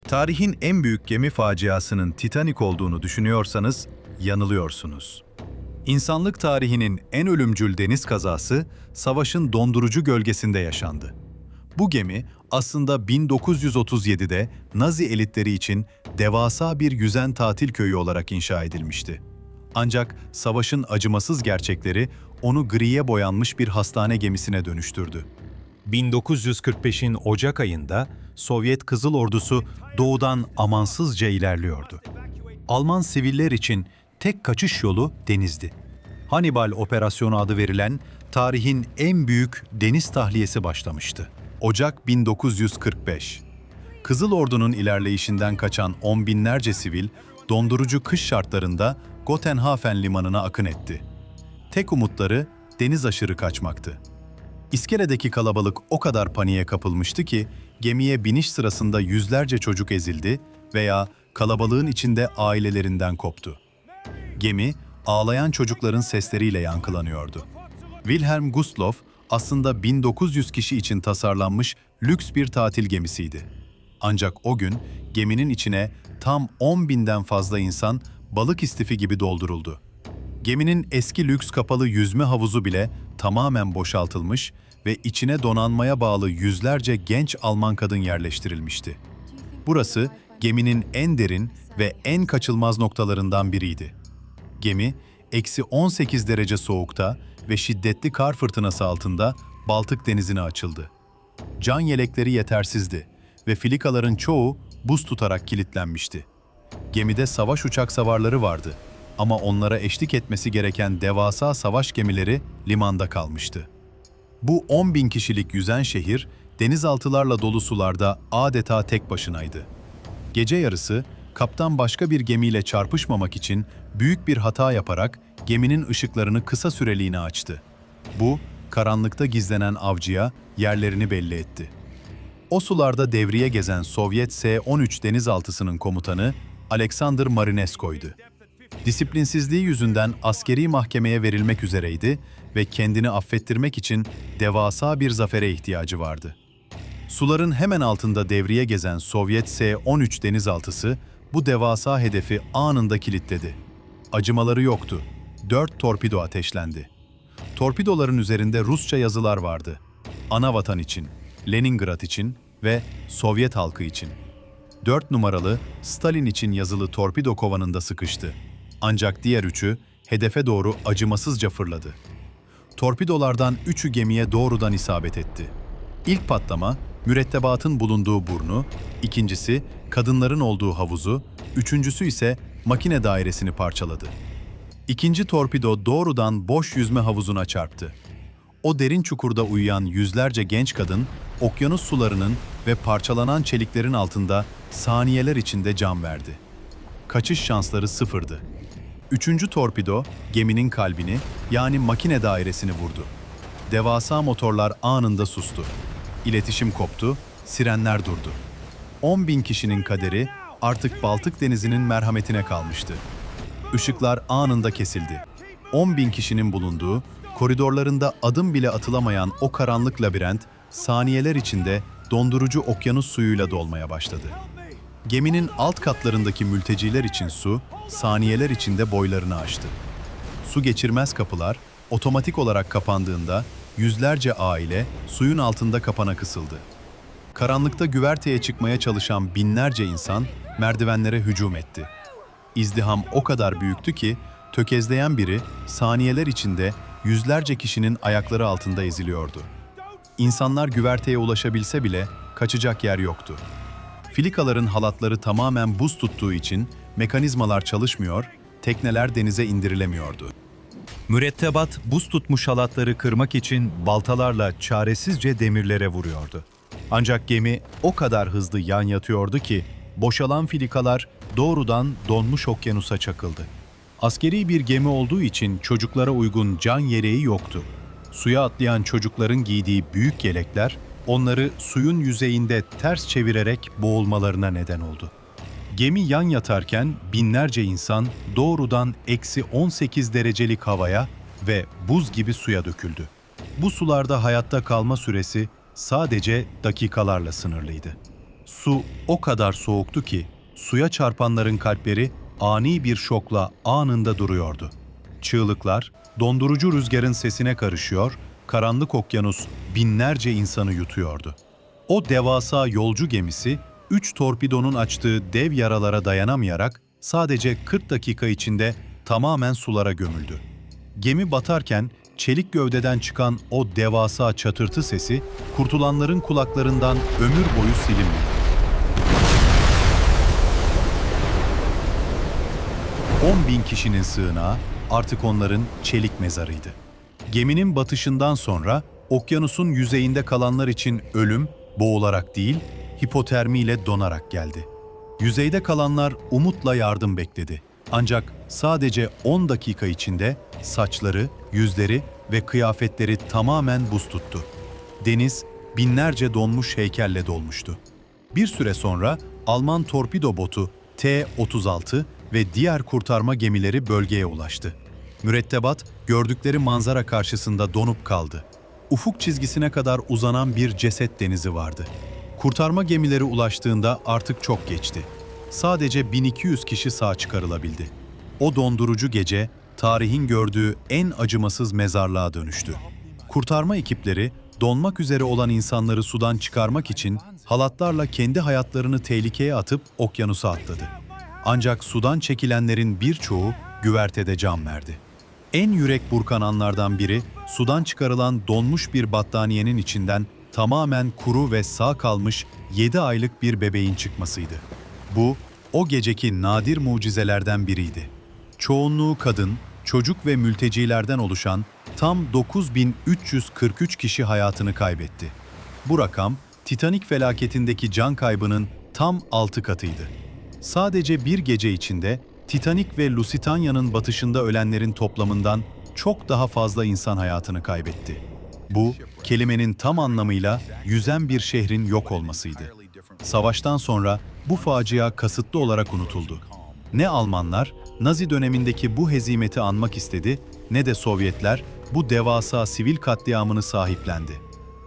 Tarihin en büyük gemi faciasının Titanic olduğunu düşünüyorsanız yanılıyorsunuz. İnsanlık tarihinin en ölümcül deniz kazası, savaşın dondurucu gölgesinde yaşandı. Bu gemi aslında 1937'de Nazi elitleri için devasa bir yüzen tatil köyü olarak inşa edilmişti. Ancak savaşın acımasız gerçekleri onu griye boyanmış bir hastane gemisine dönüştürdü. 1945'in Ocak ayında Sovyet Kızıl Ordusu doğudan amansızca ilerliyordu. Alman siviller için tek kaçış yolu denizdi. Hannibal Operasyonu adı verilen tarihin en büyük deniz tahliyesi başlamıştı. Ocak 1945. Kızıl Ordu'nun ilerleyişinden kaçan on binlerce sivil, dondurucu kış şartlarında Gotenhafen limanına akın etti. Tek umutları deniz aşırı kaçmaktı. İskeledeki kalabalık o kadar paniğe kapılmıştı ki, gemiye biniş sırasında yüzlerce çocuk ezildi veya kalabalığın içinde ailelerinden koptu. Gemi, ağlayan çocukların sesleriyle yankılanıyordu. Wilhelm Gustloff aslında 1900 kişi için tasarlanmış lüks bir tatil gemisiydi. Ancak o gün geminin içine tam 10.000'den fazla insan balık istifi gibi dolduruldu. Geminin eski lüks kapalı yüzme havuzu bile tamamen boşaltılmış ve içine donanmaya bağlı yüzlerce genç Alman kadın yerleştirilmişti. Burası geminin en derin ve en kaçılmaz noktalarından biriydi. Gemi, eksi 18 derece soğukta ve şiddetli kar fırtınası altında Baltık Denizi'ne açıldı. Can yelekleri yetersizdi ve filikaların çoğu buz tutarak kilitlenmişti. Gemide savaş uçak savarları vardı ama onlara eşlik etmesi gereken devasa savaş gemileri limanda kalmıştı. Bu 10.000 kişilik yüzen şehir, denizaltılarla dolu sularda adeta tek başınaydı. Gece yarısı, kaptan başka bir gemiyle çarpışmamak için büyük bir hata yaparak geminin ışıklarını kısa süreliğine açtı. Bu, karanlıkta gizlenen avcıya yerlerini belli etti. O sularda devriye gezen Sovyet S-13 denizaltısının komutanı Alexander Marinesko'ydu. Disiplinsizliği yüzünden askeri mahkemeye verilmek üzereydi ve kendini affettirmek için devasa bir zafere ihtiyacı vardı. Suların hemen altında devriye gezen Sovyet S-13 denizaltısı bu devasa hedefi anında kilitledi. Acımaları yoktu. 4 torpido ateşlendi. Torpidoların üzerinde Rusça yazılar vardı. Ana vatan için, Leningrad için ve Sovyet halkı için. 4 numaralı Stalin için yazılı torpido kovanında sıkıştı. Ancak diğer üçü hedefe doğru acımasızca fırladı. Torpidolardan 3'ü gemiye doğrudan isabet etti. İlk patlama, mürettebatın bulunduğu burnu, ikincisi kadınların olduğu havuzu, üçüncüsü ise makine dairesini parçaladı. İkinci torpido doğrudan boş yüzme havuzuna çarptı. O derin çukurda uyuyan yüzlerce genç kadın, okyanus sularının ve parçalanan çeliklerin altında saniyeler içinde can verdi. Kaçış şansları sıfırdı. Üçüncü torpido, geminin kalbini, yani makine dairesini vurdu. Devasa motorlar anında sustu. İletişim koptu, sirenler durdu. 10.000 kişinin kaderi artık Baltık Denizi'nin merhametine kalmıştı. Işıklar anında kesildi. 10.000 kişinin bulunduğu, koridorlarında adım bile atılamayan o karanlık labirent, saniyeler içinde dondurucu okyanus suyuyla dolmaya başladı. Geminin alt katlarındaki mülteciler için su, saniyeler içinde boylarını aştı. Su geçirmez kapılar, otomatik olarak kapandığında yüzlerce aile suyun altında kapana kısıldı. Karanlıkta güverteye çıkmaya çalışan binlerce insan merdivenlere hücum etti. İzdiham o kadar büyüktü ki tökezleyen biri saniyeler içinde yüzlerce kişinin ayakları altında eziliyordu. İnsanlar güverteye ulaşabilse bile kaçacak yer yoktu. Filikaların halatları tamamen buz tuttuğu için mekanizmalar çalışmıyor, tekneler denize indirilemiyordu. Mürettebat buz tutmuş halatları kırmak için baltalarla çaresizce demirlere vuruyordu. Ancak gemi o kadar hızlı yan yatıyordu ki boşalan filikalar doğrudan donmuş okyanusa çakıldı. Askeri bir gemi olduğu için çocuklara uygun can yeleği yoktu. Suya atlayan çocukların giydiği büyük yelekler onları suyun yüzeyinde ters çevirerek boğulmalarına neden oldu. Gemi yan yatarken binlerce insan doğrudan eksi 18 derecelik havaya ve buz gibi suya döküldü. Bu sularda hayatta kalma süresi sadece dakikalarla sınırlıydı. Su o kadar soğuktu ki suya çarpanların kalpleri ani bir şokla anında duruyordu. Çığlıklar dondurucu rüzgarın sesine karışıyor, karanlık okyanus binlerce insanı yutuyordu. O devasa yolcu gemisi 3 torpidonun açtığı dev yaralara dayanamayarak sadece 40 dakika içinde tamamen sulara gömüldü. Gemi batarken çelik gövdeden çıkan o devasa çatırtı sesi kurtulanların kulaklarından ömür boyu silinmedi. 10.000 kişinin sığınağı artık onların çelik mezarıydı. Geminin batışından sonra okyanusun yüzeyinde kalanlar için ölüm boğularak değil, hipotermiyle donarak geldi. Yüzeyde kalanlar umutla yardım bekledi. Ancak sadece 10 dakika içinde saçları, yüzleri ve kıyafetleri tamamen buz tuttu. Deniz binlerce donmuş heykelle dolmuştu. Bir süre sonra Alman torpido botu T-36 ve diğer kurtarma gemileri bölgeye ulaştı. Mürettebat gördükleri manzara karşısında donup kaldı. Ufuk çizgisine kadar uzanan bir ceset denizi vardı. Kurtarma gemileri ulaştığında artık çok geçti. Sadece 1200 kişi sağ çıkarılabildi. O dondurucu gece tarihin gördüğü en acımasız mezarlığa dönüştü. Kurtarma ekipleri donmak üzere olan insanları sudan çıkarmak için halatlarla kendi hayatlarını tehlikeye atıp okyanusa atladı. Ancak sudan çekilenlerin birçoğu güvertede can verdi. En yürek burkan anlardan biri sudan çıkarılan donmuş bir battaniyenin içinden tamamen kuru ve sağ kalmış 7 aylık bir bebeğin çıkmasıydı. Bu, o geceki nadir mucizelerden biriydi. Çoğunluğu kadın, çocuk ve mültecilerden oluşan tam 9.343 kişi hayatını kaybetti. Bu rakam, Titanic felaketindeki can kaybının tam 6 katıydı. Sadece bir gece içinde Titanic ve Lusitania'nın batışında ölenlerin toplamından çok daha fazla insan hayatını kaybetti. Bu, kelimenin tam anlamıyla yüzen bir şehrin yok olmasıydı. Savaştan sonra bu facia kasıtlı olarak unutuldu. Ne Almanlar Nazi dönemindeki bu hezimeti anmak istedi, ne de Sovyetler bu devasa sivil katliamını sahiplendi.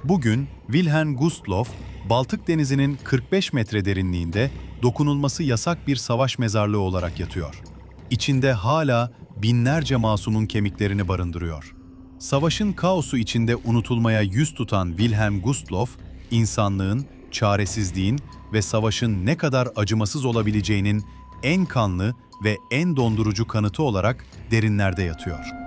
Bugün Wilhelm Gustloff, Baltık Denizi'nin 45 metre derinliğinde dokunulması yasak bir savaş mezarlığı olarak yatıyor. İçinde hala binlerce masumun kemiklerini barındırıyor. Savaşın kaosu içinde unutulmaya yüz tutan Wilhelm Gustloff, insanlığın, çaresizliğin ve savaşın ne kadar acımasız olabileceğinin en kanlı ve en dondurucu kanıtı olarak derinlerde yatıyor.